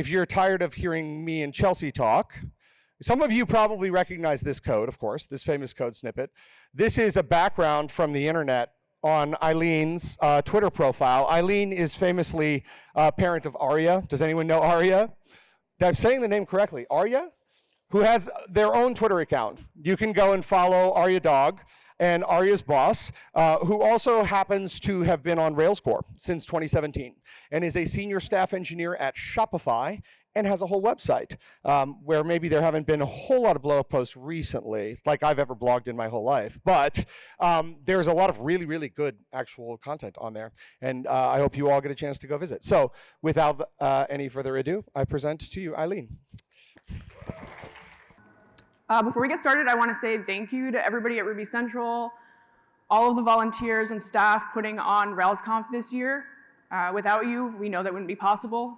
if you're tired of hearing me and Chelsea talk, some of you probably recognize this code, of course, this famous code snippet. This is a background from the internet on Eileen's Twitter profile. Eileen is famously parent of Arya. Does anyone know Arya? I'm saying the name correctly, Arya? Who has their own Twitter account. You can go and follow Arya Dog and Arya's boss, who also happens to have been on RailsConf since 2017 and is a senior staff engineer at Shopify and has a whole website where maybe there haven't been a whole lot of blog posts recently, like I've ever blogged in my whole life, but there's a lot of really, really good actual content on there, and I hope you all get a chance to go visit. So without any further ado, I present to you Eileen. Before we get started, I want to say thank you to everybody at Ruby Central, all of the volunteers and staff putting on RailsConf this year. Without you, we know that wouldn't be possible.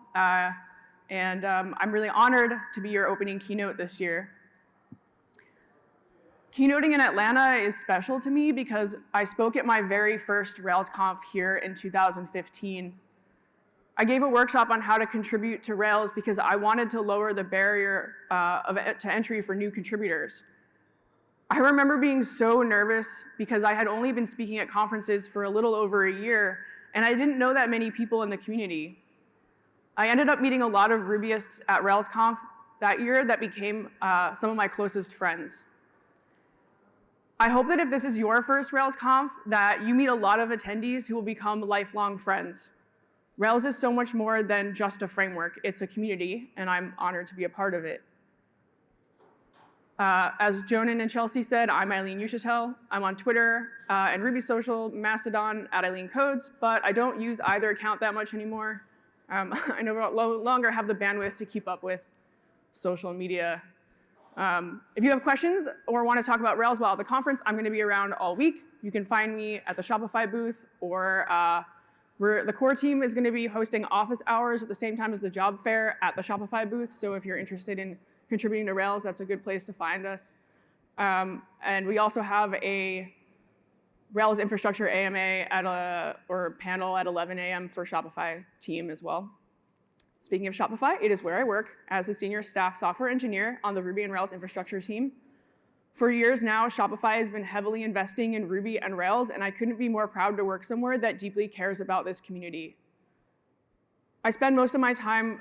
And I'm really honored to be your opening keynote this year. Keynoting in Atlanta is special to me because I spoke at my very first RailsConf here in 2015. I gave a workshop on how to contribute to Rails because I wanted to lower the barrier to entry for new contributors. I remember being so nervous because I had only been speaking at conferences for a little over a year, and I didn't know that many people in the community. I ended up meeting a lot of Rubyists at RailsConf that year that became some of my closest friends. I hope that if this is your first RailsConf, that you meet a lot of attendees who will become lifelong friends. Rails is so much more than just a framework. It's a community, and I'm honored to be a part of it. As Jonan and Chelsea said, I'm Eileen Uchitelle. I'm on Twitter and Ruby Social, Mastodon at Eileen Codes, but I don't use either account that much anymore. I no longer have the bandwidth to keep up with social media. If you have questions or want to talk about Rails while at the conference, I'm going to be around all week. You can find me at the Shopify booth, or the core team is going to be hosting office hours at the same time as the job fair at the Shopify booth. So if you're interested in contributing to Rails, that's a good place to find us. And we also have a Rails infrastructure AMA or panel at 11 a.m. for Shopify team as well. Speaking of Shopify, it is where I work as a senior staff software engineer on the Ruby and Rails infrastructure team. For years now, Shopify has been heavily investing in Ruby and Rails, and I couldn't be more proud to work somewhere that deeply cares about this community. I spend most of my time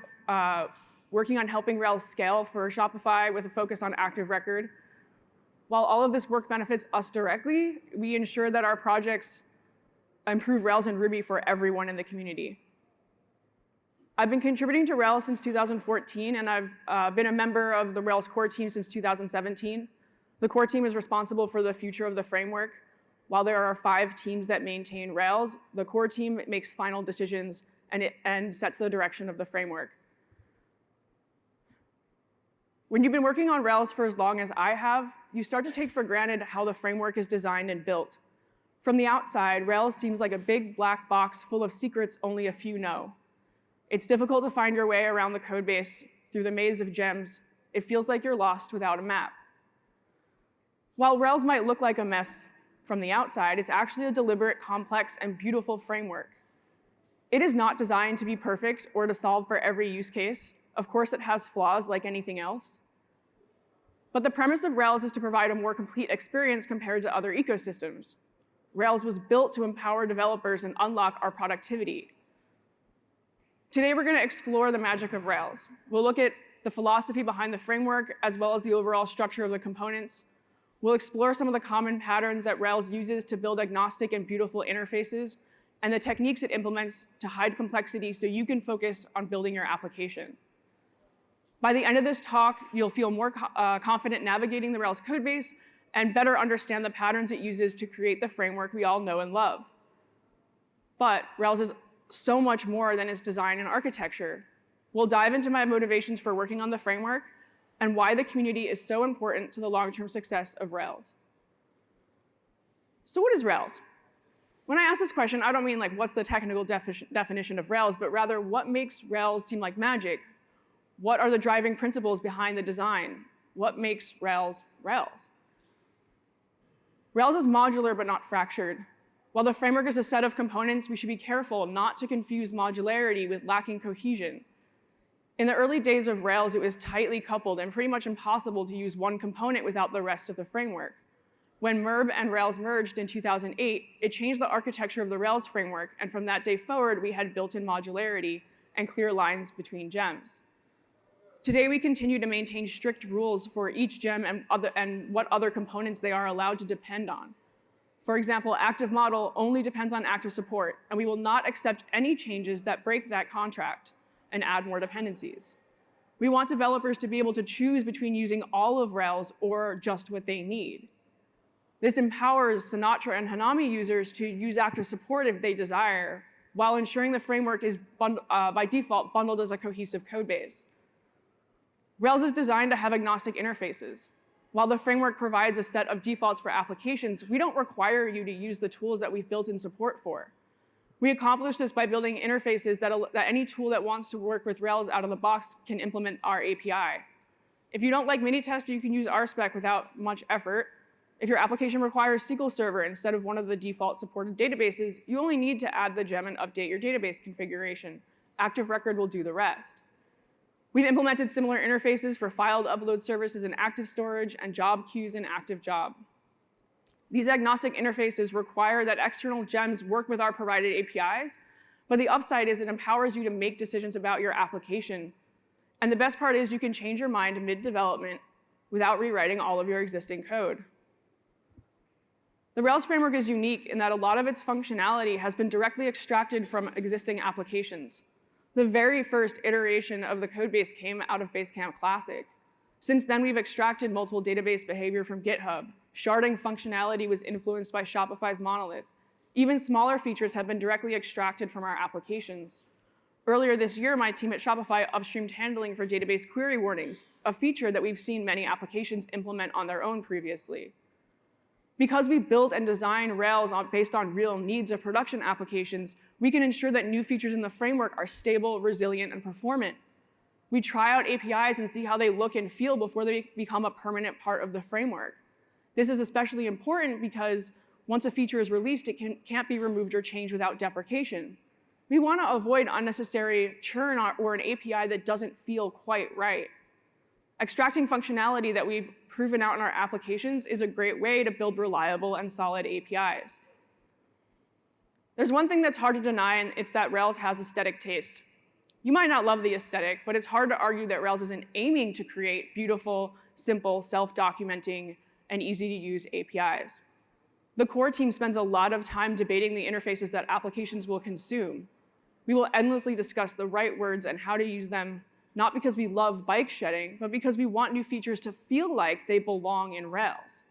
working on helping Rails scale for Shopify with a focus on Active Record. While all of this work benefits us directly, we ensure that our projects improve Rails and Ruby for everyone in the community. I've been contributing to Rails since 2014, and I've been a member of the Rails core team since 2017. The core team is responsible for the future of the framework. While there are 5 teams that maintain Rails, the core team makes final decisions and sets the direction of the framework. When you've been working on Rails for as long as I have, you start to take for granted how the framework is designed and built. From the outside, Rails seems like a big black box full of secrets only a few know. It's difficult to find your way around the code base through the maze of gems. It feels like you're lost without a map. While Rails might look like a mess from the outside, it's actually a deliberate, complex, and beautiful framework. It is not designed to be perfect or to solve for every use case. Of course, it has flaws like anything else. But the premise of Rails is to provide a more complete experience compared to other ecosystems. Rails was built to empower developers and unlock our productivity. Today, we're going to explore the magic of Rails. We'll look at the philosophy behind the framework, as well as the overall structure of the components. We'll explore some of the common patterns that Rails uses to build agnostic and beautiful interfaces, and the techniques it implements to hide complexity so you can focus on building your application. By the end of this talk, you'll feel more confident navigating the Rails codebase and better understand the patterns it uses to create the framework we all know and love. But Rails is so much more than its design and architecture. We'll dive into my motivations for working on the framework and why the community is so important to the long-term success of Rails. So what is Rails? When I ask this question, I don't mean like what's the technical definition of Rails, but rather what makes Rails seem like magic? What are the driving principles behind the design? What makes Rails Rails? Rails is modular but not fractured. While the framework is a set of components, we should be careful not to confuse modularity with lacking cohesion. In the early days of Rails, it was tightly coupled and pretty much impossible to use one component without the rest of the framework. When MERB and Rails merged in 2008, it changed the architecture of the Rails framework, and from that day forward, we had built-in modularity and clear lines between gems. Today, we continue to maintain strict rules for each gem and what other components they are allowed to depend on. For example, active model only depends on active support, and we will not accept any changes that break that contract and add more dependencies. We want developers to be able to choose between using all of Rails or just what they need. This empowers Sinatra and Hanami users to use active support if they desire, while ensuring the framework is by default bundled as a cohesive code base. Rails is designed to have agnostic interfaces. While the framework provides a set of defaults for applications, we don't require you to use the tools that we've built in support for. We accomplish this by building interfaces that any tool that wants to work with Rails out of the box can implement our API. If you don't like Minitest, you can use RSpec without much effort. If your application requires SQL Server instead of one of the default supported databases, you only need to add the gem and update your database configuration. Active Record will do the rest. We've implemented similar interfaces for filed upload services in Active Storage and job queues in Active Job. These agnostic interfaces require that external gems work with our provided APIs, but the upside is it empowers you to make decisions about your application. And the best part is you can change your mind mid-development without rewriting all of your existing code. The Rails framework is unique in that a lot of its functionality has been directly extracted from existing applications. The very first iteration of the codebase came out of Basecamp Classic. Since then, we've extracted multiple database behavior from GitHub. Sharding functionality was influenced by Shopify's monolith. Even smaller features have been directly extracted from our applications. Earlier this year, my team at Shopify upstreamed handling for database query warnings, a feature that we've seen many applications implement on their own previously. Because we built and designed Rails based on real needs of production applications, we can ensure that new features in the framework are stable, resilient, and performant. We try out APIs and see how they look and feel before they become a permanent part of the framework. This is especially important because once a feature is released, it can't be removed or changed without deprecation. We want to avoid unnecessary churn or an API that doesn't feel quite right. Extracting functionality that we've proven out in our applications is a great way to build reliable and solid APIs. There's one thing that's hard to deny, and it's that Rails has aesthetic taste. You might not love the aesthetic, but it's hard to argue that Rails isn't aiming to create beautiful, simple, self-documenting, and easy-to-use APIs. The core team spends a lot of time debating the interfaces that applications will consume. We will endlessly discuss the right words and how to use them, not because we love bike shedding, but because we want new features to feel like they belong in Rails.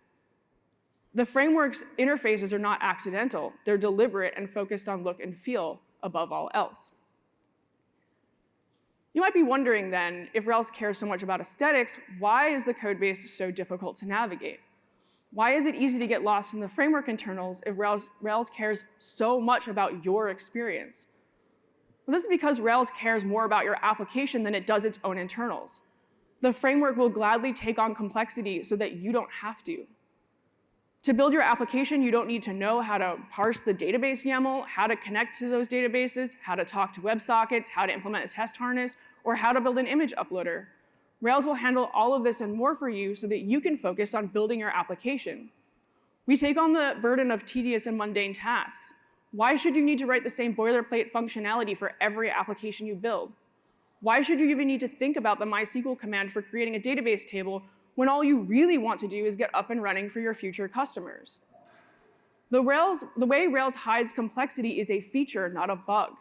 The framework's interfaces are not accidental. They're deliberate and focused on look and feel above all else. You might be wondering then, if Rails cares so much about aesthetics, why is the code base so difficult to navigate? Why is it easy to get lost in the framework internals if Rails cares so much about your experience? Well, this is because Rails cares more about your application than it does its own internals. The framework will gladly take on complexity so that you don't have to. To build your application, you don't need to know how to parse the database YAML, how to connect to those databases, how to talk to WebSockets, how to implement a test harness, or how to build an image uploader. Rails will handle all of this and more for you so that you can focus on building your application. We take on the burden of tedious and mundane tasks. Why should you need to write the same boilerplate functionality for every application you build? Why should you even need to think about the MySQL command for creating a database table when all you really want to do is get up and running for your future customers? The way Rails hides complexity is a feature, not a bug.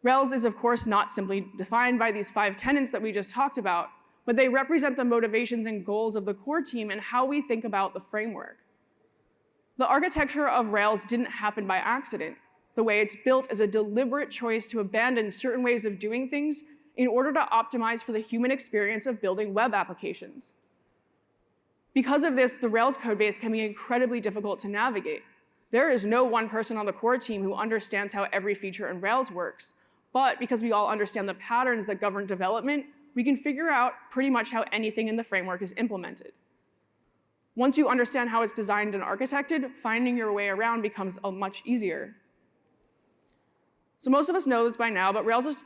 Rails is, of course, not simply defined by these 5 tenets that we just talked about, but they represent the motivations and goals of the core team and how we think about the framework. The architecture of Rails didn't happen by accident. The way it's built is a deliberate choice to abandon certain ways of doing things in order to optimize for the human experience of building web applications. Because of this, the Rails codebase can be incredibly difficult to navigate. There is no one person on the core team who understands how every feature in Rails works, but because we all understand the patterns that govern development, we can figure out pretty much how anything in the framework is implemented. Once you understand how it's designed and architected, finding your way around becomes much easier. So most of us know this by now, but Rails is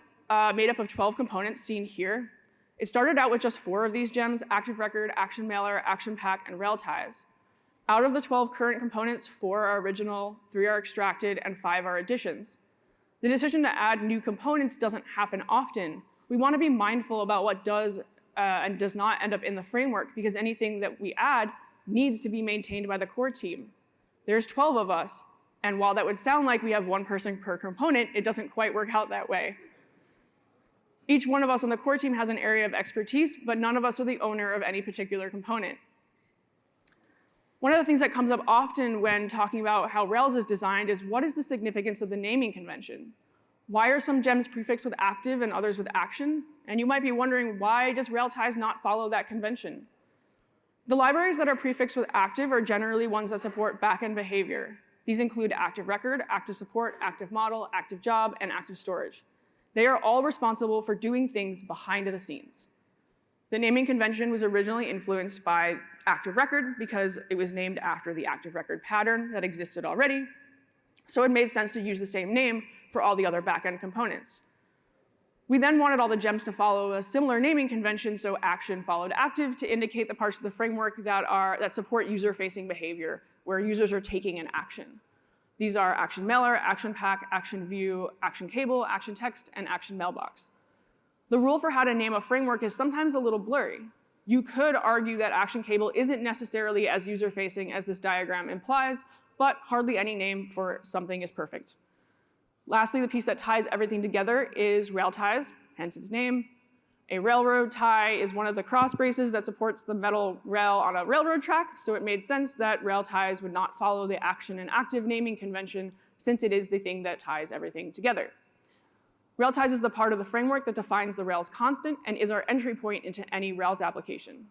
made up of 12 components seen here. It started out with just 4 of these gems: Active Record, Action Mailer, Action Pack, and Rail Ties. Out of the 12 current components, 4 are original, 3 are extracted, and 5 are additions. The decision to add new components doesn't happen often. We want to be mindful about what does and does not end up in the framework, because anything that we add needs to be maintained by the core team. There's 12 of us, and while that would sound like we have 1 person per component, it doesn't quite work out that way. Each one of us on the core team has an area of expertise, but none of us are the owner of any particular component. One of the things that comes up often when talking about how Rails is designed is, what is the significance of the naming convention? Why are some gems prefixed with active and others with action? And you might be wondering, why does Rail Ties not follow that convention? The libraries that are prefixed with active are generally ones that support backend behavior. These include Active Record, Active Support, Active Model, Active Job, and Active Storage. They are all responsible for doing things behind the scenes. The naming convention was originally influenced by Active Record because it was named after the Active Record pattern that existed already, so it made sense to use the same name for all the other backend components. We then wanted all the gems to follow a similar naming convention, so action followed active to indicate the parts of the framework that support user-facing behavior, where users are taking an action. These are Action Mailer, Action Pack, Action View, Action Cable, Action Text, and Action Mailbox. The rule for how to name a framework is sometimes a little blurry. You could argue that Action Cable isn't necessarily as user-facing as this diagram implies, but hardly any name for something is perfect. Lastly, the piece that ties everything together is Rail Ties, hence its name. A railroad tie is one of the cross braces that supports the metal rail on a railroad track, so it made sense that Rail Ties would not follow the action and active naming convention, since it is the thing that ties everything together. Rail Ties is the part of the framework that defines the Rails constant and is our entry point into any Rails application.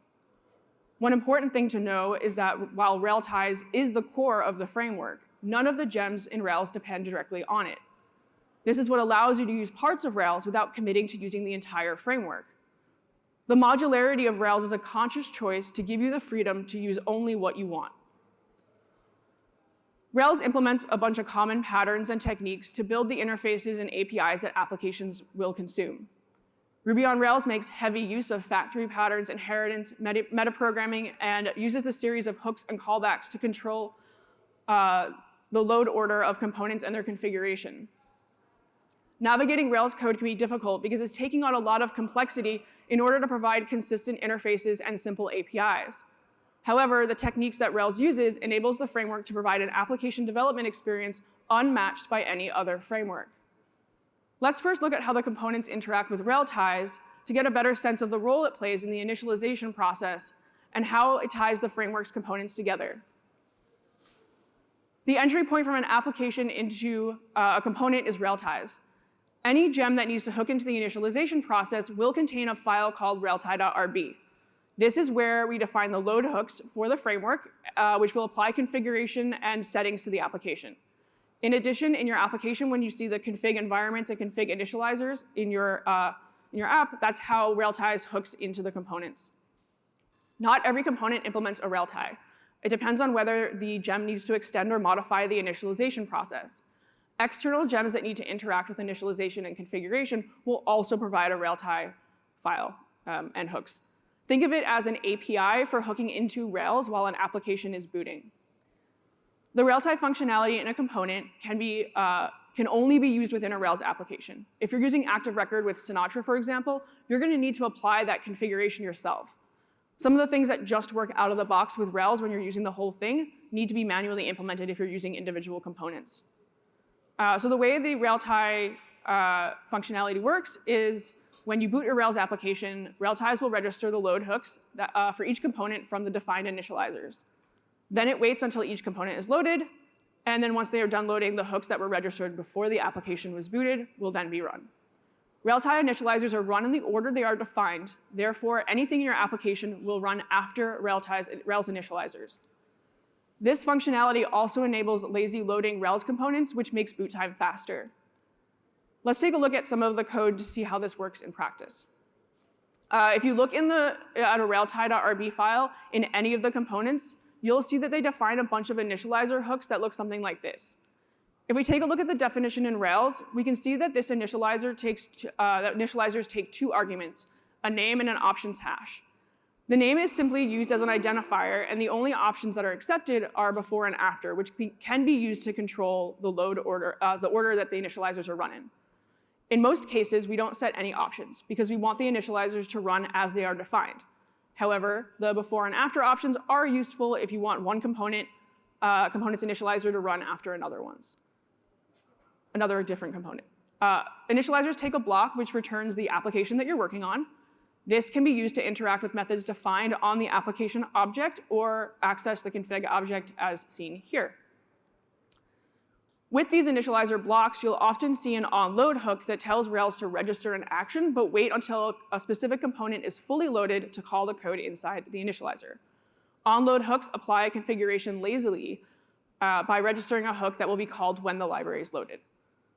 One important thing to know is that while Rail Ties is the core of the framework, none of the gems in Rails depend directly on it. This is what allows you to use parts of Rails without committing to using the entire framework. The modularity of Rails is a conscious choice to give you the freedom to use only what you want. Rails implements a bunch of common patterns and techniques to build the interfaces and APIs that applications will consume. Ruby on Rails makes heavy use of factory patterns, inheritance, metaprogramming, and uses a series of hooks and callbacks to control the load order of components and their configuration. Navigating Rails code can be difficult because it's taking on a lot of complexity in order to provide consistent interfaces and simple APIs. However, the techniques that Rails uses enables the framework to provide an application development experience unmatched by any other framework. Let's first look at how the components interact with Rail Ties to get a better sense of the role it plays in the initialization process and how it ties the framework's components together. The entry point from an application into a component is Rail Ties. Any gem that needs to hook into the initialization process will contain a file called railtie.rb. This is where we define the load hooks for the framework, which will apply configuration and settings to the application. In addition, in your application, when you see the config environments and config initializers in your app, that's how railties hooks into the components. Not every component implements a railtie. It depends on whether the gem needs to extend or modify the initialization process. External gems that need to interact with initialization and configuration will also provide a railtie file and hooks. Think of it as an API for hooking into Rails while an application is booting. The railtie functionality in a component can only be used within a Rails application. If you're using Active Record with Sinatra, for example, you're going to need to apply that configuration yourself. Some of the things that just work out of the box with Rails when you're using the whole thing need to be manually implemented if you're using individual components. So the way the railtie functionality works is when you boot your Rails application, railties will register the load hooks for each component from the defined initializers. Then it waits until each component is loaded, and then once they are done loading, the hooks that were registered before the application was booted will then be run. Railtie initializers are run in the order they are defined. Therefore, anything in your application will run after Rails initializers. This functionality also enables lazy loading Rails components, which makes boot time faster. Let's take a look at some of the code to see how this works in practice. If you look at a railtie.rb file in any of the components, you'll see that they define a bunch of initializer hooks that look something like this. If we take a look at the definition in Rails, we can see that this initializers take two arguments, a name and an options hash. The name is simply used as an identifier, and the only options that are accepted are before and after, which can be used to control the load order, the order that the initializers are run in. In most cases, we don't set any options because we want the initializers to run as they are defined. However, the before and after options are useful if you want one component's initializer to run after another different component. Initializers take a block which returns the application that you're working on. This can be used to interact with methods defined on the application object or access the config object as seen here. With these initializer blocks, you'll often see an onload hook that tells Rails to register an action, but wait until a specific component is fully loaded to call the code inside the initializer. Onload hooks apply a configuration lazily by registering a hook that will be called when the library is loaded.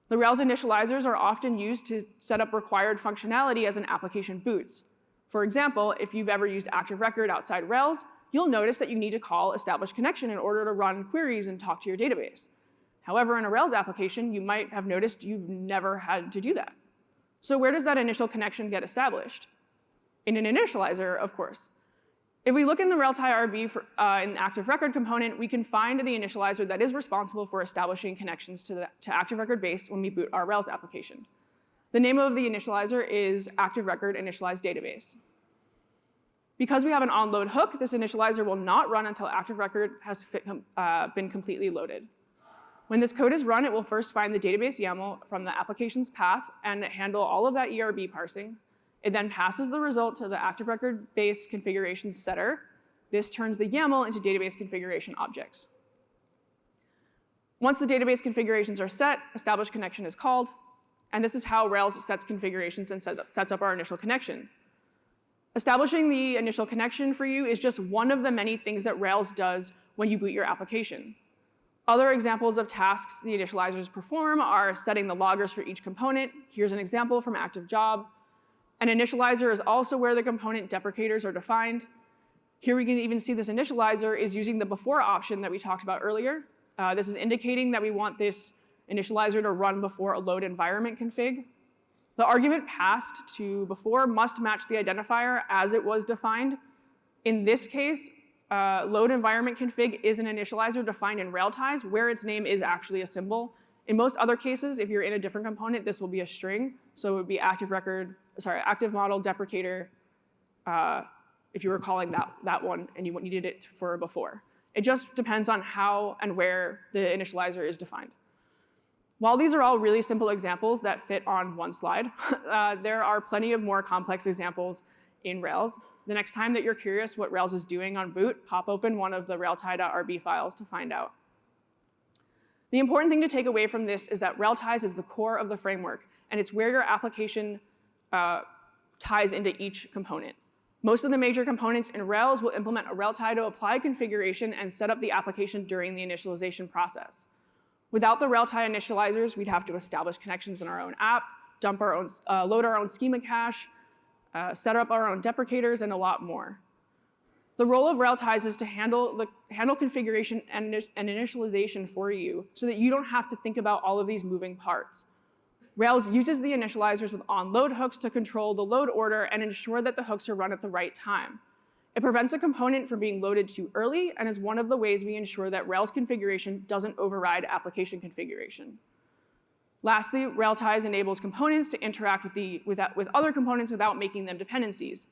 The Rails initializers are often used to set up required functionality as an application boots. For example, if you've ever used Active Record outside Rails, you'll notice that you need to call establish connection in order to run queries and talk to your database. However, in a Rails application, you might have noticed you've never had to do that. So where does that initial connection get established? In an initializer, of course. If we look in the Rails IRB in the Active Record component, we can find the initializer that is responsible for establishing connections to Active Record base when we boot our Rails application. The name of the initializer is Active Record Initialized Database. Because we have an onload hook, this initializer will not run until Active Record has been completely loaded. When this code is run, it will first find the database YAML from the application's path and handle all of that ERB parsing. It then passes the result to the Active Record base configuration setter. This turns the YAML into database configuration objects. Once the database configurations are set, establish connection is called, and this is how Rails sets configurations and sets up our initial connection. Establishing the initial connection for you is just one of the many things that Rails does when you boot your application. Other examples of tasks the initializers perform are setting the loggers for each component. Here's an example from Active Job. An initializer is also where the component deprecators are defined. Here we can even see this initializer is using the before option that we talked about earlier. This is indicating that we want this initializer to run before a load environment config. The argument passed to before must match the identifier as it was defined. In this case, load environment config is an initializer defined in railties where its name is actually a symbol. In most other cases, if you're in a different component, this will be a string. So it would be active model deprecator if you were calling that one and you needed it for before. It just depends on how and where the initializer is defined. While these are all really simple examples that fit on one slide, there are plenty of more complex examples in Rails. The next time that you're curious what Rails is doing on boot, pop open one of the railtie.rb files to find out. The important thing to take away from this is that railties is the core of the framework, and it's where your application ties into each component. Most of the major components in Rails will implement a railtie to apply configuration and set up the application during the initialization process. Without the railtie initializers, we'd have to establish connections in our own app, load our own schema cache, set up our own deprecators, and a lot more. The role of railties is to handle configuration and initialization for you so that you don't have to think about all of these moving parts. Rails uses the initializers with onload hooks to control the load order and ensure that the hooks are run at the right time. It prevents a component from being loaded too early and is one of the ways we ensure that Rails configuration doesn't override application configuration. Lastly, railties enables components to interact with other components without making them dependencies.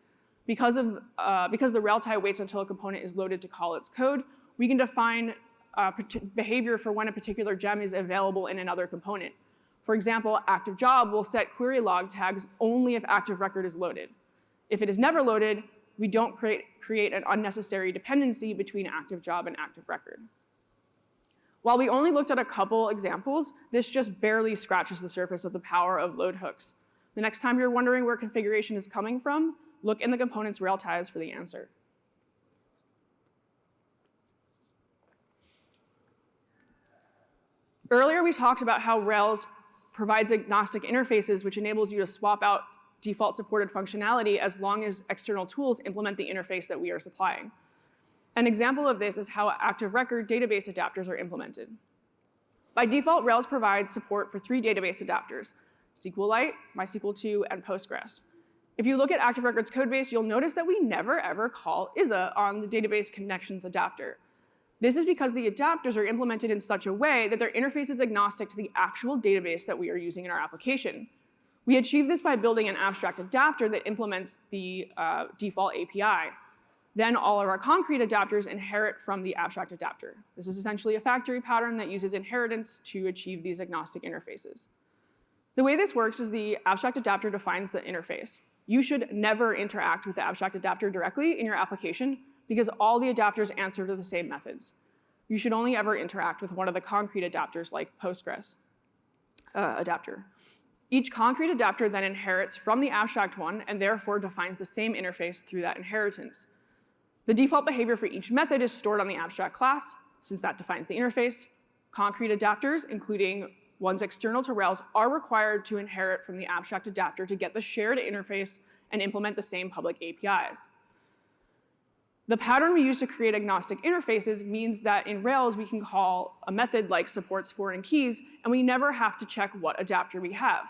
Because the railtie waits until a component is loaded to call its code, we can define behavior for when a particular gem is available in another component. For example, Active Job will set query log tags only if Active Record is loaded. If it is never loaded, we don't create an unnecessary dependency between Active Job and Active Record. While we only looked at a couple examples, this just barely scratches the surface of the power of load hooks. The next time you're wondering where configuration is coming from, look in the component's railties for the answer. Earlier, we talked about how Rails provides agnostic interfaces, which enables you to swap out default supported functionality as long as external tools implement the interface that we are supplying. An example of this is how Active Record database adapters are implemented. By default, Rails provides support for 3 database adapters: SQLite, MySQL2, and Postgres. If you look at Active Record's codebase, you'll notice that we never ever call ISA on the database connections adapter. This is because the adapters are implemented in such a way that their interface is agnostic to the actual database that we are using in our application. We achieve this by building an abstract adapter that implements the default API. Then all of our concrete adapters inherit from the abstract adapter. This is essentially a factory pattern that uses inheritance to achieve these agnostic interfaces. The way this works is the abstract adapter defines the interface. You should never interact with the abstract adapter directly in your application because all the adapters answer to the same methods. You should only ever interact with one of the concrete adapters like Postgres adapter. Each concrete adapter then inherits from the abstract one and therefore defines the same interface through that inheritance. The default behavior for each method is stored on the abstract class, since that defines the interface. Concrete adapters, including ones external to Rails, are required to inherit from the abstract adapter to get the shared interface and implement the same public APIs. The pattern we use to create agnostic interfaces means that in Rails we can call a method like supports foreign keys, and we never have to check what adapter we have.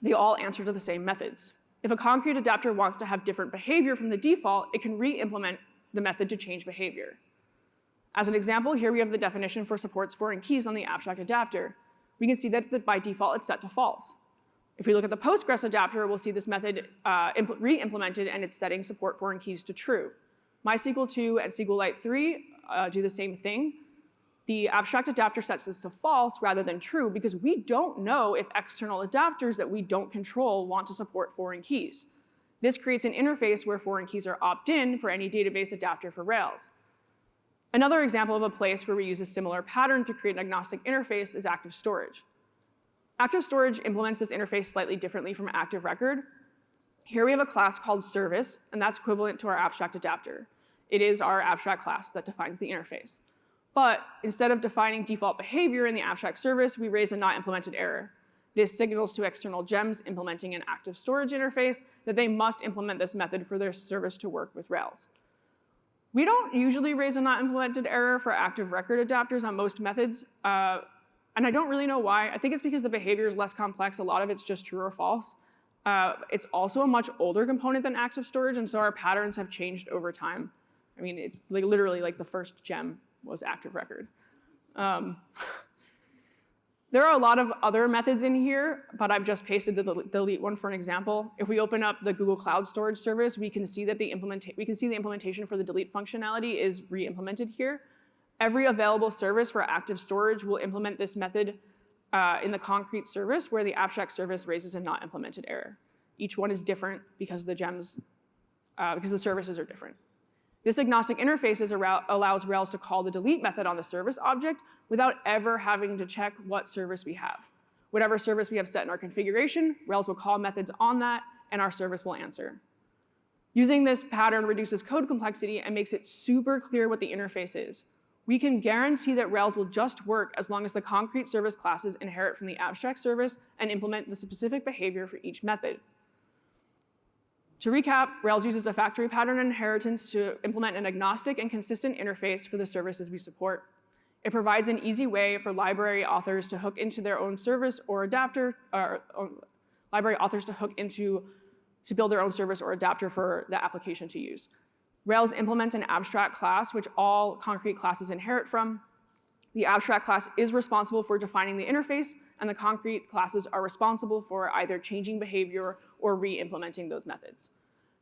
They all answer to the same methods. If a concrete adapter wants to have different behavior from the default, it can re-implement the method to change behavior. As an example, here we have the definition for supports foreign keys on the abstract adapter. We can see that by default it's set to false. If we look at the Postgres adapter, we'll see this method re-implemented and it's setting support foreign keys to true. MySQL2 and SQLite 3 do the same thing. The abstract adapter sets this to false rather than true because we don't know if external adapters that we don't control want to support foreign keys. This creates an interface where foreign keys are opt-in for any database adapter for Rails. Another example of a place where we use a similar pattern to create an agnostic interface is Active Storage. Active Storage implements this interface slightly differently from Active Record. Here we have a class called Service, and that's equivalent to our abstract adapter. It is our abstract class that defines the interface. But instead of defining default behavior in the abstract service, we raise a not implemented error. This signals to external gems implementing an active storage interface that they must implement this method for their service to work with Rails. We don't usually raise a not implemented error for active record adapters on most methods, and I don't really know why. I think it's because the behavior is less complex. A lot of it's just true or false. It's also a much older component than active storage, and so our patterns have changed over time. I mean, literally like the first gem was active record. There are a lot of other methods in here, but I've just pasted the delete one for an example. If we open up the Google Cloud Storage service, we can see that the implementation for the delete functionality is re-implemented here. Every available service for active storage will implement this method in the concrete service where the abstract service raises a not implemented error. Each one is different because the services are different. This agnostic interface allows Rails to call the delete method on the service object without ever having to check what service we have. Whatever service we have set in our configuration, Rails will call methods on that, and our service will answer. Using this pattern reduces code complexity and makes it super clear what the interface is. We can guarantee that Rails will just work as long as the concrete service classes inherit from the abstract service and implement the specific behavior for each method. To recap, Rails uses a factory pattern inheritance to implement an agnostic and consistent interface for the services we support. It provides an easy way for library authors to hook into their own service or adapter, or library authors to hook into to build their own service or adapter for the application to use. Rails implements an abstract class, which all concrete classes inherit from. The abstract class is responsible for defining the interface, and the concrete classes are responsible for either changing behavior or re-implementing those methods.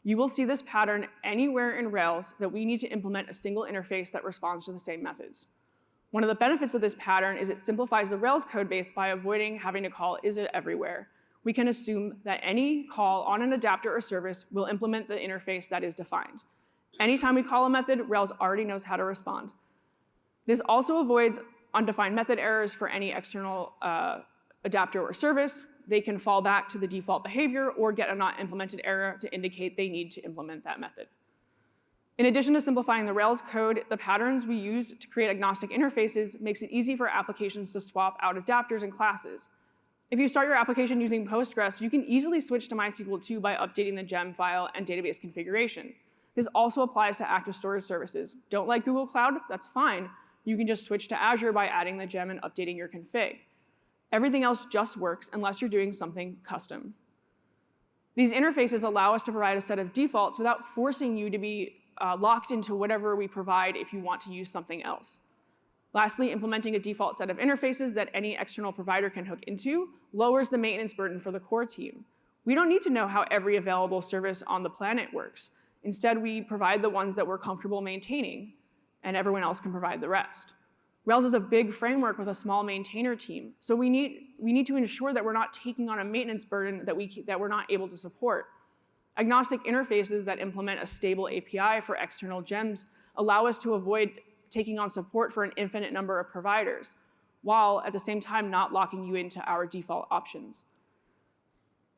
You will see this pattern anywhere in Rails that we need to implement a single interface that responds to the same methods. One of the benefits of this pattern is it simplifies the Rails codebase by avoiding having to call ISA everywhere. We can assume that any call on an adapter or service will implement the interface that is defined. Anytime we call a method, Rails already knows how to respond. This also avoids undefined method errors for any external adapter or service. They can fall back to the default behavior or get a not implemented error to indicate they need to implement that method. In addition to simplifying the Rails code, the patterns we use to create agnostic interfaces makes it easy for applications to swap out adapters and classes. If you start your application using Postgres, you can easily switch to MySQL2 by updating the gem file and database configuration. This also applies to active storage services. Don't like Google Cloud? That's fine. You can just switch to Azure by adding the gem and updating your config. Everything else just works unless you're doing something custom. These interfaces allow us to provide a set of defaults without forcing you to be locked into whatever we provide if you want to use something else. Lastly, implementing a default set of interfaces that any external provider can hook into lowers the maintenance burden for the core team. We don't need to know how every available service on the planet works. Instead, we provide the ones that we're comfortable maintaining, and everyone else can provide the rest. Rails is a big framework with a small maintainer team, so we need to ensure that we're not taking on a maintenance burden that we're not able to support. Agnostic interfaces that implement a stable API for external gems allow us to avoid taking on support for an infinite number of providers, while at the same time not locking you into our default options.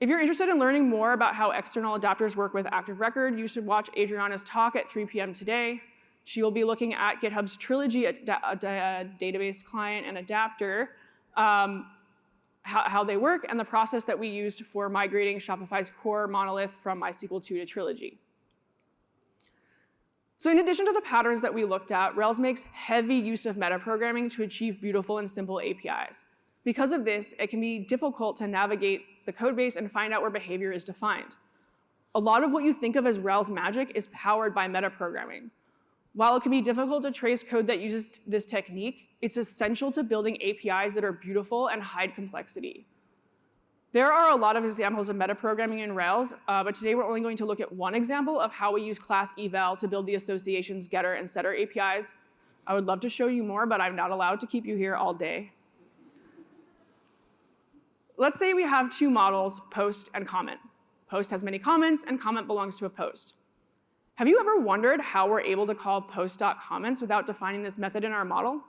If you're interested in learning more about how external adapters work with Active Record, you should watch Adriana's talk at 3 p.m. today. She will be looking at GitHub's Trilogy, a database client and adapter, how they work, and the process that we used for migrating Shopify's core monolith from MySQL 2 to Trilogy. So in addition to the patterns that we looked at, Rails makes heavy use of metaprogramming to achieve beautiful and simple APIs. Because of this, it can be difficult to navigate the codebase and find out where behavior is defined. A lot of what you think of as Rails magic is powered by metaprogramming. While it can be difficult to trace code that uses this technique, it's essential to building APIs that are beautiful and hide complexity. There are a lot of examples of metaprogramming in Rails, but today we're only going to look at one example of how we use class eval to build the associations getter and setter APIs. I would love to show you more, but I'm not allowed to keep you here all day. Let's say we have two models, post and comment. Post has many comments, and comment belongs to a post. Have you ever wondered how we're able to call post.comments without defining this method in our model?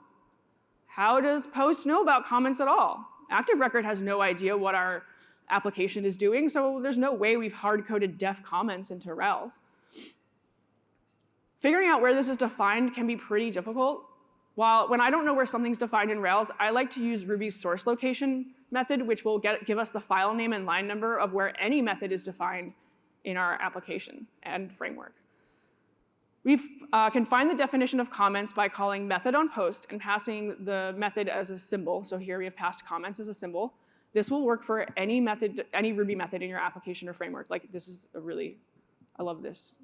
How does post know about comments at all? Active Record has no idea what our application is doing, so there's no way we've hard-coded def comments into Rails. Figuring out where this is defined can be pretty difficult. When I don't know where something's defined in Rails, I like to use Ruby's source location method, which will give us the file name and line number of where any method is defined in our application and framework. We can find the definition of comments by calling method on post and passing the method as a symbol. So here we have passed comments as a symbol. This will work for any method, any Ruby method in your application or framework. Like this is I love this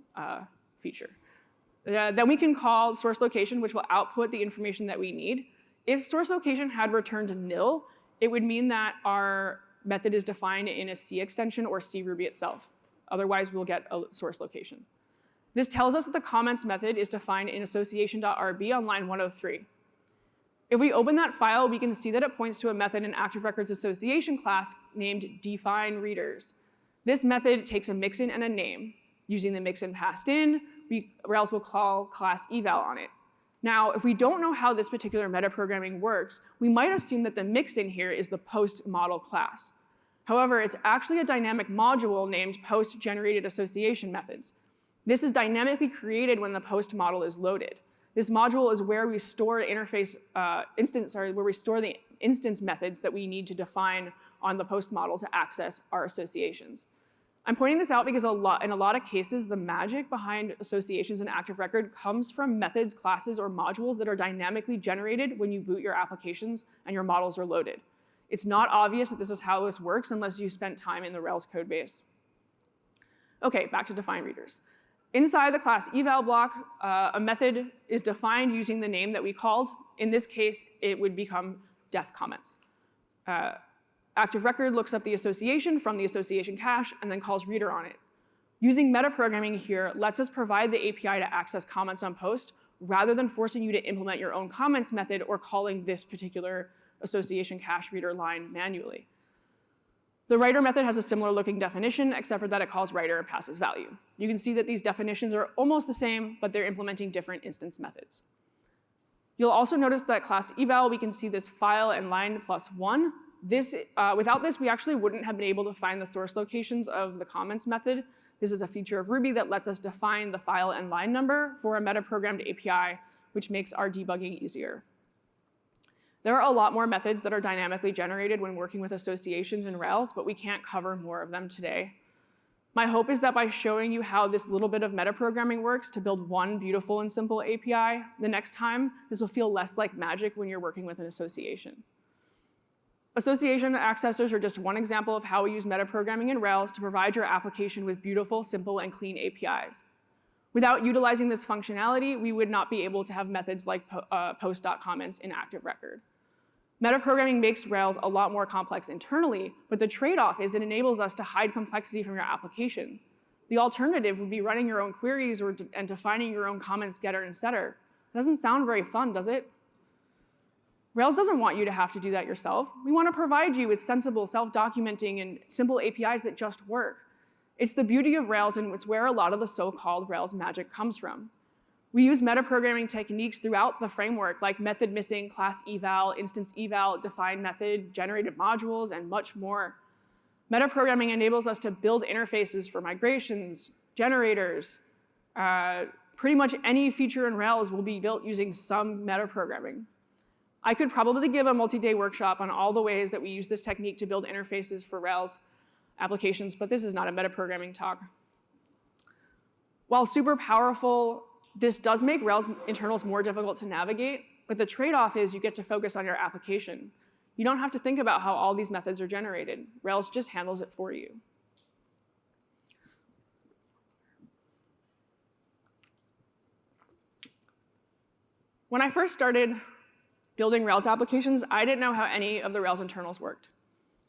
feature. Then we can call source location, which will output the information that we need. If source location had returned nil, it would mean that our method is defined in a C extension or C Ruby itself. Otherwise, we'll get a source location. This tells us that the comments method is defined in association.rb on line 103. If we open that file, we can see that it points to a method in Active Record's association class named defineReaders. This method takes a mixin and a name. Using the mixin passed in, Rails will call class eval on it. Now, if we don't know how this particular metaprogramming works, we might assume that the mixin here is the post model class. However, it's actually a dynamic module named post generated association methods. This is dynamically created when the post model is loaded. This module is where we store where we store the instance methods that we need to define on the post model to access our associations. I'm pointing this out because in a lot of cases, the magic behind associations in Active Record comes from methods, classes, or modules that are dynamically generated when you boot your applications and your models are loaded. It's not obvious that this is how this works unless you spent time in the Rails code base. Okay, back to defineReaders. Inside the class eval block, a method is defined using the name that we called. In this case, it would become def comments. Active Record looks up the association from the association cache and then calls reader on it. Using metaprogramming here lets us provide the API to access comments on post rather than forcing you to implement your own comments method or calling this particular association cache reader line manually. The writer method has a similar looking definition, except for that it calls writer and passes value. You can see that these definitions are almost the same, but they're implementing different instance methods. You'll also notice that class eval, we can see this file and line +1. Without this, we actually wouldn't have been able to find the source locations of the comments method. This is a feature of Ruby that lets us define the file and line number for a metaprogrammed API, which makes our debugging easier. There are a lot more methods that are dynamically generated when working with associations in Rails, but we can't cover more of them today. My hope is that by showing you how this little bit of metaprogramming works to build one beautiful and simple API, the next time, this will feel less like magic when you're working with an association. Association accessors are just one example of how we use metaprogramming in Rails to provide your application with beautiful, simple, and clean APIs. Without utilizing this functionality, we would not be able to have methods like post.comments in active record. Metaprogramming makes Rails a lot more complex internally, but the trade-off is it enables us to hide complexity from your application. The alternative would be running your own queries and defining your own comments getter and setter. It doesn't sound very fun, does it? Rails doesn't want you to have to do that yourself. We want to provide you with sensible, self-documenting, and simple APIs that just work. It's the beauty of Rails, and it's where a lot of the so-called Rails magic comes from. We use metaprogramming techniques throughout the framework, like method missing, class eval, instance eval, define method, generated modules, and much more. Metaprogramming enables us to build interfaces for migrations, generators. Pretty much any feature in Rails will be built using some metaprogramming. I could probably give a multi-day workshop on all the ways that we use this technique to build interfaces for Rails applications, but this is not a metaprogramming talk. While super powerful, this does make Rails internals more difficult to navigate, but the trade-off is you get to focus on your application. You don't have to think about how all these methods are generated. Rails just handles it for you. When I first started building Rails applications, I didn't know how any of the Rails internals worked.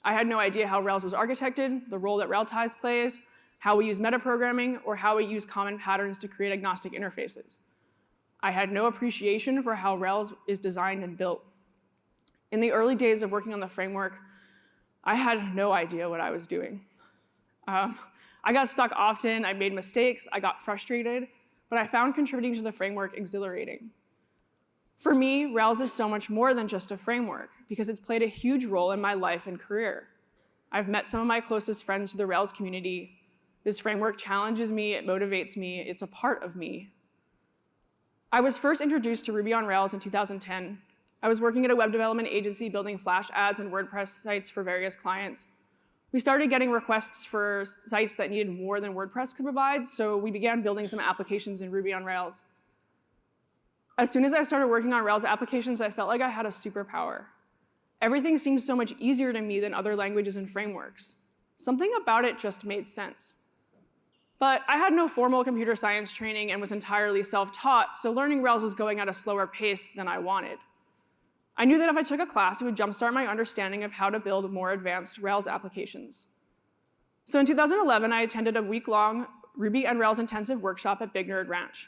I had no idea how Rails was architected, the role that Railties plays, how we use metaprogramming, or how we use common patterns to create agnostic interfaces. I had no appreciation for how Rails is designed and built. In the early days of working on the framework, I had no idea what I was doing. I got stuck often, I made mistakes, I got frustrated, but I found contributing to the framework exhilarating. For me, Rails is so much more than just a framework, because it's played a huge role in my life and career. I've met some of my closest friends through the Rails community. This framework challenges me, it motivates me, it's a part of me. I was first introduced to Ruby on Rails in 2010. I was working at a web development agency building Flash ads and WordPress sites for various clients. We started getting requests for sites that needed more than WordPress could provide, so we began building some applications in Ruby on Rails. As soon as I started working on Rails applications, I felt like I had a superpower. Everything seemed so much easier to me than other languages and frameworks. Something about it just made sense. But I had no formal computer science training and was entirely self-taught, so learning Rails was going at a slower pace than I wanted. I knew that if I took a class, it would jumpstart my understanding of how to build more advanced Rails applications. So in 2011, I attended a week-long Ruby and Rails intensive workshop at Big Nerd Ranch.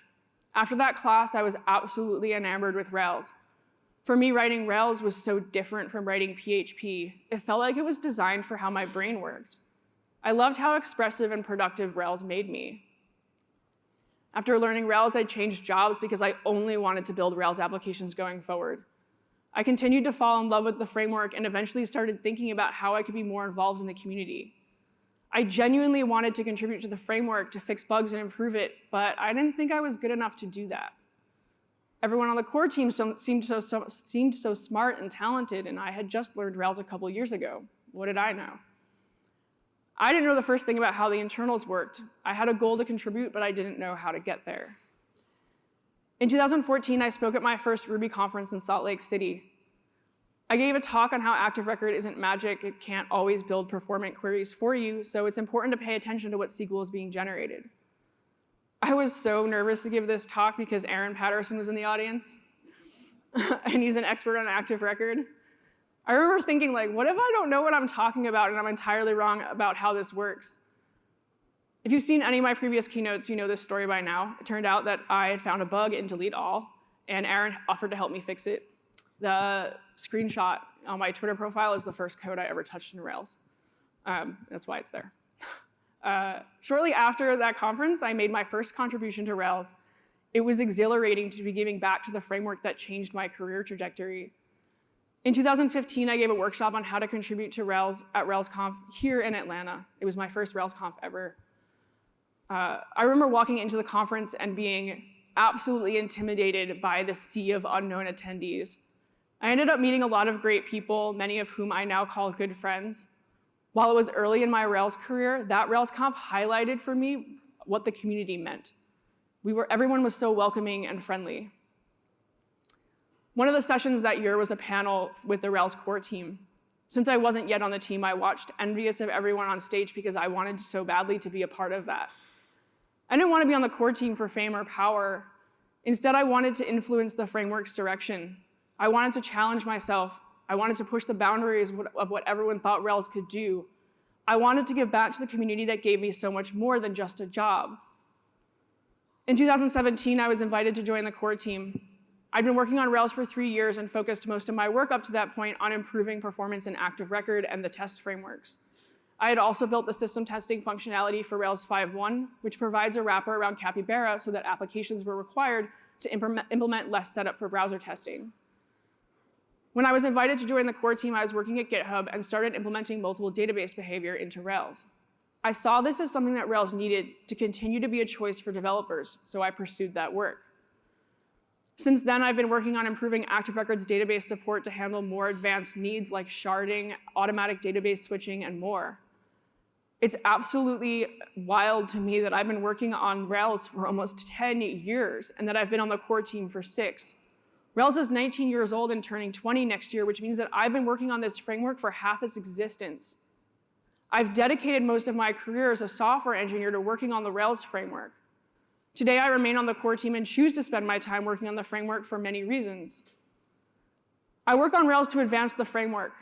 After that class, I was absolutely enamored with Rails. For me, writing Rails was so different from writing PHP. It felt like it was designed for how my brain worked. I loved how expressive and productive Rails made me. After learning Rails, I changed jobs because I only wanted to build Rails applications going forward. I continued to fall in love with the framework and eventually started thinking about how I could be more involved in the community. I genuinely wanted to contribute to the framework to fix bugs and improve it, but I didn't think I was good enough to do that. Everyone on the core team seemed so smart and talented, and I had just learned Rails a couple years ago. What did I know? I didn't know the first thing about how the internals worked. I had a goal to contribute, but I didn't know how to get there. In 2014, I spoke at my first Ruby conference in Salt Lake City. I gave a talk on how Active Record isn't magic. It can't always build performant queries for you, so it's important to pay attention to what SQL is being generated. I was so nervous to give this talk because Aaron Patterson was in the audience, and he's an expert on Active Record. I remember thinking, like, what if I don't know what I'm talking about and I'm entirely wrong about how this works? If you've seen any of my previous keynotes, you know this story by now. It turned out that I had found a bug in delete all, and Aaron offered to help me fix it. The screenshot on my Twitter profile is the first code I ever touched in Rails. That's why it's there. Shortly after that conference, I made my first contribution to Rails. It was exhilarating to be giving back to the framework that changed my career trajectory. In 2015, I gave a workshop on how to contribute to Rails at RailsConf here in Atlanta. It was my first RailsConf ever. I remember walking into the conference and being absolutely intimidated by the sea of unknown attendees. I ended up meeting a lot of great people, many of whom I now call good friends. While it was early in my Rails career, that RailsConf highlighted for me what the community meant. Everyone was so welcoming and friendly. One of the sessions that year was a panel with the Rails core team. Since I wasn't yet on the team, I watched envious of everyone on stage because I wanted so badly to be a part of that. I didn't want to be on the core team for fame or power. Instead, I wanted to influence the framework's direction. I wanted to challenge myself. I wanted to push the boundaries of what everyone thought Rails could do. I wanted to give back to the community that gave me so much more than just a job. In 2017, I was invited to join the core team. I'd been working on Rails for 3 years and focused most of my work up to that point on improving performance in Active Record and the test frameworks. I had also built the system testing functionality for Rails 5.1, which provides a wrapper around Capybara so that applications were required to implement less setup for browser testing. When I was invited to join the core team, I was working at GitHub and started implementing multiple database behavior into Rails. I saw this as something that Rails needed to continue to be a choice for developers, so I pursued that work. Since then, I've been working on improving Active Record's database support to handle more advanced needs like sharding, automatic database switching, and more. It's absolutely wild to me that I've been working on Rails for almost 10 years and that I've been on the core team for 6. Rails is 19 years old and turning 20 next year, which means that I've been working on this framework for half its existence. I've dedicated most of my career as a software engineer to working on the Rails framework. Today, I remain on the core team and choose to spend my time working on the framework for many reasons. I work on Rails to advance the framework.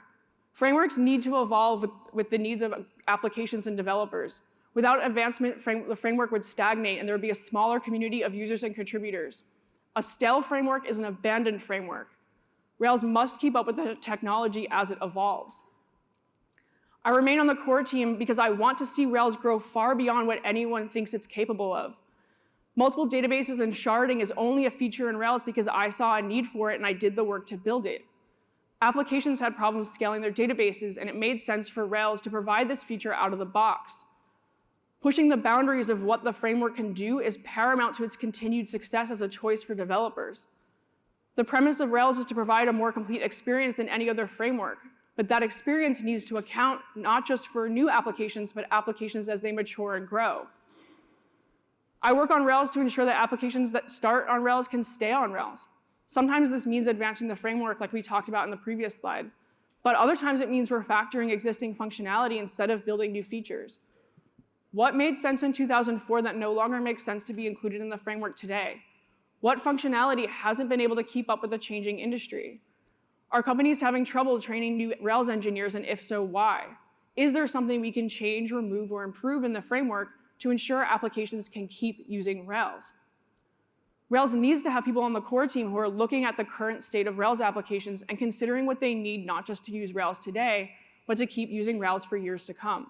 Frameworks need to evolve with the needs of applications and developers. Without advancement, the framework would stagnate and there would be a smaller community of users and contributors. A stale framework is an abandoned framework. Rails must keep up with the technology as it evolves. I remain on the core team because I want to see Rails grow far beyond what anyone thinks it's capable of. Multiple databases and sharding is only a feature in Rails because I saw a need for it and I did the work to build it. Applications had problems scaling their databases, and it made sense for Rails to provide this feature out of the box. Pushing the boundaries of what the framework can do is paramount to its continued success as a choice for developers. The premise of Rails is to provide a more complete experience than any other framework, but that experience needs to account not just for new applications, but applications as they mature and grow. I work on Rails to ensure that applications that start on Rails can stay on Rails. Sometimes this means advancing the framework like we talked about in the previous slide, but other times it means refactoring existing functionality instead of building new features. What made sense in 2004 that no longer makes sense to be included in the framework today? What functionality hasn't been able to keep up with the changing industry? Are companies having trouble training new Rails engineers, and if so, why? Is there something we can change, remove, or improve in the framework to ensure applications can keep using Rails? Rails needs to have people on the core team who are looking at the current state of Rails applications and considering what they need not just to use Rails today, but to keep using Rails for years to come.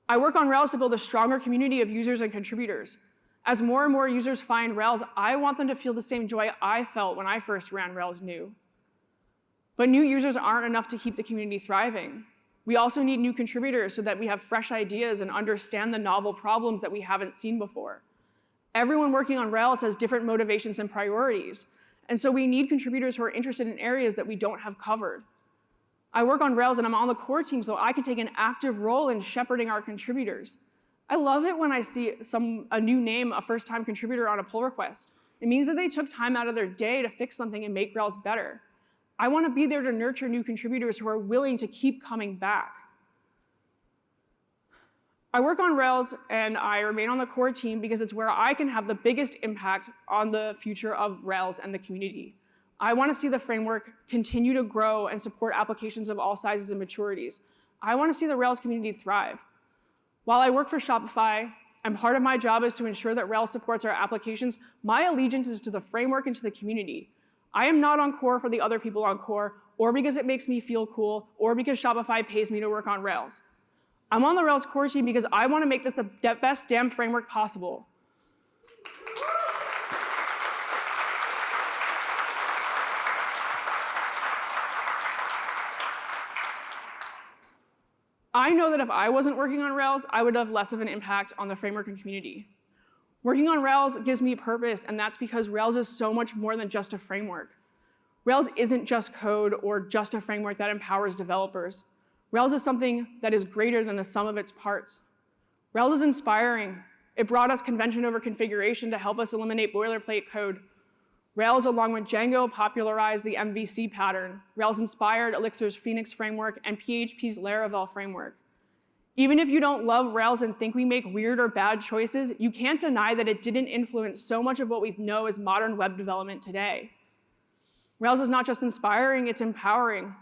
I work on Rails to build a stronger community of users and contributors. As more and more users find Rails, I want them to feel the same joy I felt when I first ran Rails new. But new users aren't enough to keep the community thriving. We also need new contributors so that we have fresh ideas and understand the novel problems that we haven't seen before. Everyone working on Rails has different motivations and priorities, and so we need contributors who are interested in areas that we don't have covered. I work on Rails and I'm on the core team so I can take an active role in shepherding our contributors. I love it when I see a new name, a first-time contributor on a pull request. It means that they took time out of their day to fix something and make Rails better. I want to be there to nurture new contributors who are willing to keep coming back. I work on Rails and I remain on the core team because it's where I can have the biggest impact on the future of Rails and the community. I want to see the framework continue to grow and support applications of all sizes and maturities. I want to see the Rails community thrive. While I work for Shopify, and part of my job is to ensure that Rails supports our applications, my allegiance is to the framework and to the community. I am not on core for the other people on core, or because it makes me feel cool, or because Shopify pays me to work on Rails. I'm on the Rails core team because I want to make this the best damn framework possible. I know that if I wasn't working on Rails, I would have less of an impact on the framework and community. Working on Rails gives me purpose, and that's because Rails is so much more than just a framework. Rails isn't just code or just a framework that empowers developers. Rails is something that is greater than the sum of its parts. Rails is inspiring. It brought us convention over configuration to help us eliminate boilerplate code. Rails, along with Django, popularized the MVC pattern. Rails inspired Elixir's Phoenix framework and PHP's Laravel framework. Even if you don't love Rails and think we make weird or bad choices, you can't deny that it didn't influence so much of what we know as modern web development today. Rails is not just inspiring, it's empowering.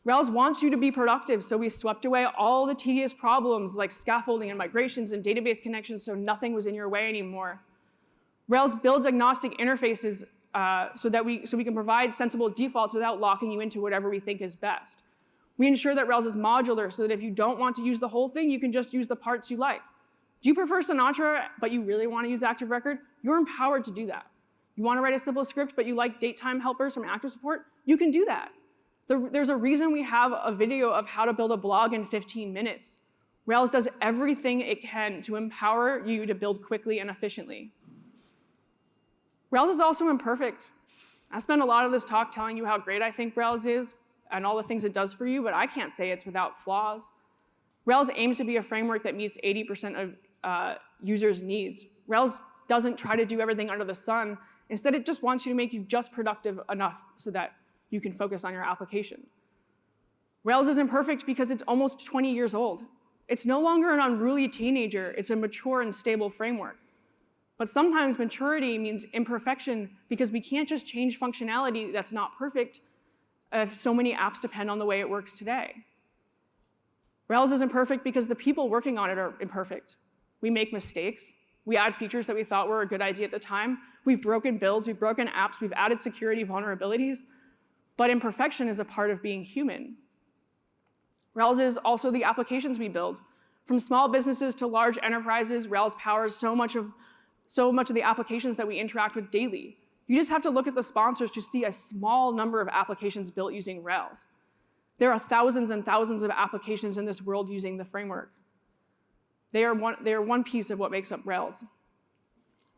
Rails wants you to be productive, so we swept away all the tedious problems like scaffolding and migrations and database connections so nothing was in your way anymore. Rails builds agnostic interfaces so we can provide sensible defaults without locking you into whatever we think is best. We ensure that Rails is modular so that if you don't want to use the whole thing, you can just use the parts you like. Do you prefer Sinatra, but you really want to use Active Record? You're empowered to do that. You want to write a simple script, but you like date time helpers from Active Support? You can do that. There's a reason we have a video of how to build a blog in 15 minutes. Rails does everything it can to empower you to build quickly and efficiently. Rails is also imperfect. I spent a lot of this talk telling you how great I think Rails is and all the things it does for you, but I can't say it's without flaws. Rails aims to be a framework that meets 80% of users' needs. Rails doesn't try to do everything under the sun. Instead, it just wants you to make you just productive enough so that you can focus on your application. Rails is imperfect because it's almost 20 years old. It's no longer an unruly teenager, it's a mature and stable framework. But sometimes maturity means imperfection because we can't just change functionality that's not perfect if so many apps depend on the way it works today. Rails is imperfect because the people working on it are imperfect. We make mistakes. We add features that we thought were a good idea at the time. We've broken builds, we've broken apps, we've added security vulnerabilities. But imperfection is a part of being human. Rails is also the applications we build. From small businesses to large enterprises, Rails powers so much of the applications that we interact with daily. You just have to look at the sponsors to see a small number of applications built using Rails. There are thousands and thousands of applications in this world using the framework. They are one piece of what makes up Rails.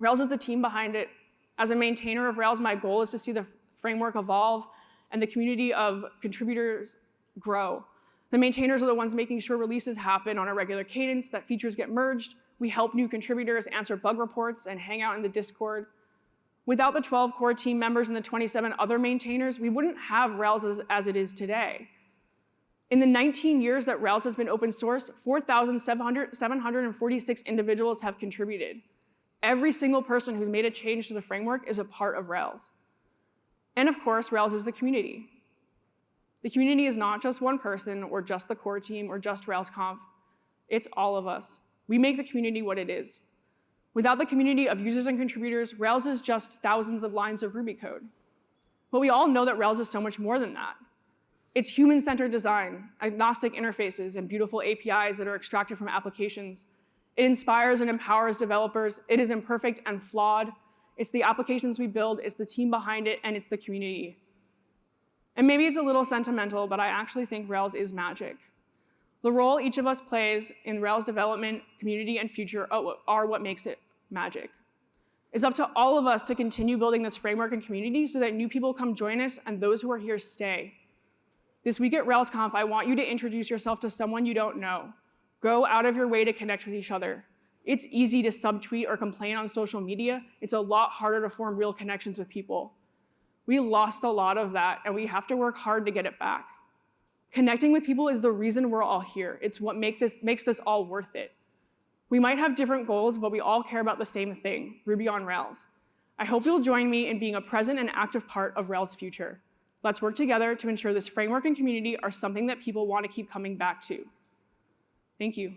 Rails is the team behind it. As a maintainer of Rails, my goal is to see the framework evolve and the community of contributors grow. The maintainers are the ones making sure releases happen on a regular cadence, that features get merged. We help new contributors answer bug reports and hang out in the Discord. Without the 12 core team members and the 27 other maintainers, we wouldn't have Rails as it is today. In the 19 years that Rails has been open source, 4,746 individuals have contributed. Every single person who's made a change to the framework is a part of Rails. And of course, Rails is the community. The community is not just one person or just the core team or just RailsConf. It's all of us. We make the community what it is. Without the community of users and contributors, Rails is just thousands of lines of Ruby code. But we all know that Rails is so much more than that. It's human-centered design, agnostic interfaces, and beautiful APIs that are extracted from applications. It inspires and empowers developers. It is imperfect and flawed. It's the applications we build, it's the team behind it, and it's the community. And maybe it's a little sentimental, but I actually think Rails is magic. The role each of us plays in Rails development, community, and future are what makes it magic. It's up to all of us to continue building this framework and community so that new people come join us and those who are here stay. This week at RailsConf, I want you to introduce yourself to someone you don't know. Go out of your way to connect with each other. It's easy to subtweet or complain on social media. It's a lot harder to form real connections with people. We lost a lot of that, and we have to work hard to get it back. Connecting with people is the reason we're all here. It's what makes this all worth it. We might have different goals, but we all care about the same thing, Ruby on Rails. I hope you'll join me in being a present and active part of Rails' future. Let's work together to ensure this framework and community are something that people want to keep coming back to. Thank you.